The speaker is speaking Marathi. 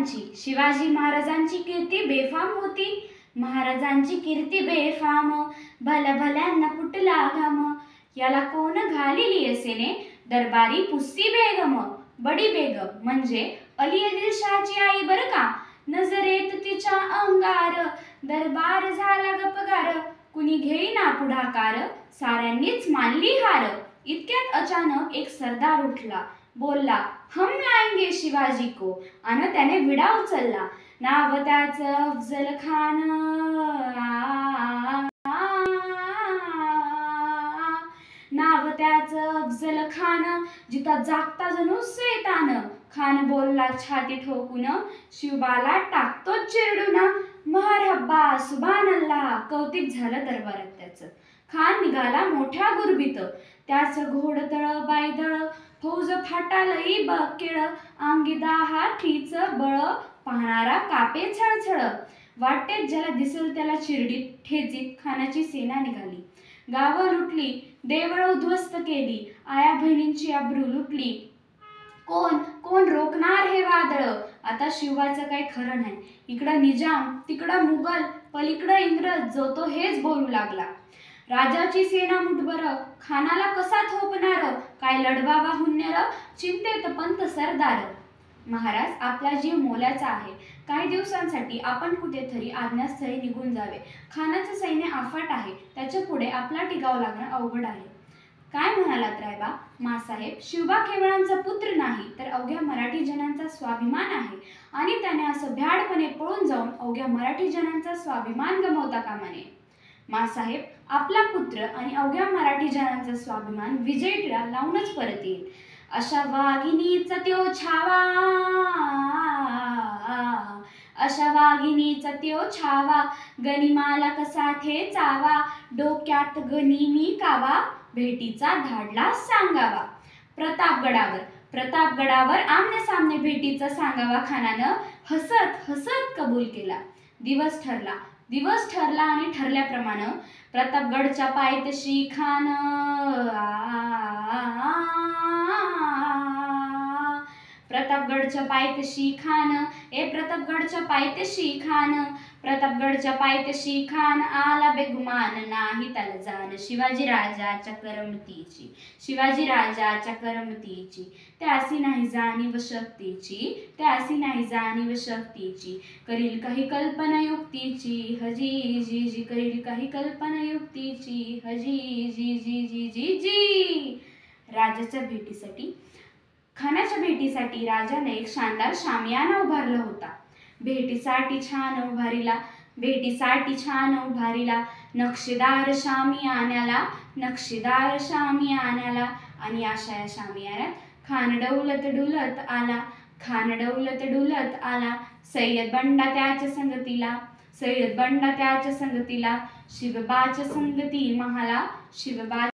शिवाजी महाराजांची कीर्ती बेफाम होती। महाराजांची कीर्ती बेफाम, भल्या भल्यांना फुटला घाम। याला कोण घालिली असेने, दरबारी पुस्सी बेगम। बडी बेगम म्हणजे अली आदिलशाहची आई बर का। नजरेत तिच्या अंगार, दरबार झाला गपगार। कुणी घेईना पुढाकार, साऱ्यांनीच मानली हार। इतक्यात अचानक एक सरदार उठला, बोलला, हम लाएंगे शिवाजी को। आणि त्याने विडा उचलला। नाव त्याचं अफजल खान। नाव त्याचं अफजल खान, जिता जागता जणू सैतान। खान बोलला छाती ठोकून, शिवबाला टाकतो चिरडून। महरहब्बा सुभानअल्लाह, कौतिक झालं दरबारात त्याचं। खान निघाला मोठ्या गुरबीत, त्याचं घोडदळ बायदळ। फौज फाटालई बकेळ, अंगी दाहातीच बळ। पाहणारा कापे छळछळ, वाटेत ज्याला दिसेल त्याला चिरडीत ठेचीत खानाची सेना निघाली। गावं लुटली, देवळं उद्ध्वस्त केली, आया बहिणींची अब्रू लुटली। कोण कोण रोखणार हे वादळ। आता शिवबाचं काही खरं नाही। इकडं निजाम, तिकडं मुघल, पलीकडं इंग्रज, जो तो हेच बोलू लागला। राजाची सेना मुठभर, खानाला कसा थोपणार। काय लढवावा हुन्नर, चिंतेत पंत सरदार। महाराज, आपला जीव मोलाचा आहे। काही दिवसांसाठी आपण कुठेतरी आज्ञास्थळी निघून जावे। खानाचं सैन्य अफाट आहे, त्याच्या पुढे आपला टिकाव लागणं अवघड आहे। काय म्हणालात रायबा? मासाहेब, शिवबा केवळांचा पुत्र नाही, तर अवघ्या मराठी जनांचा स्वाभिमान आहे। आणि त्याने असं भ्याडपणे पळून जाऊन अवघ्या मराठी जनांचा स्वाभिमान गमावता कामा नये। मासाहेब, आपला पुत्र आणि अवघ्या मराठी जनांचा स्वाभिमान विजय टिळा लावूनच परत येईल। अशा वाघिणीचा त्यो छावा, अशा वाघिणीचा त्यो छावा। गनिमाला कसा ठेचावा, डोक्यात गनिमी कावा। भेटीचा धाडला सांगावा। प्रतापगडावर आमने सामने भेटीचा सांगावा खानानं हसत हसत कबूल केला। दिवस ठरला आणि ठरल्याप्रमाणे प्रतापगडच्या पायथ्याशी खान, प्रतापगडच्या पायथ्याशी खान, प्रतापगडच्या पायथ्याशी खान आला बेगुमान नाही त्याला जाण। शिवाजी राजाच्या करमतीची, त्यासी नाही जाणीव शक्तीची। करील काही कल्पना युक्तीची, हजी जी जी, करील काही कल्पना युक्तीची, हजी जी जी जी जी जी। खानाच्या भेटीसाठी राजाने एक शानदार शामियाना उभारला होता। भेटीसाठी छान उभारीला नक्षीदार शामियान्याला। आणि अशा या शामियान्यात खान डौलत डुलत आला। सय्यद बंडा त्याच्या संगतीला, शिवबाच्या संगती महाला।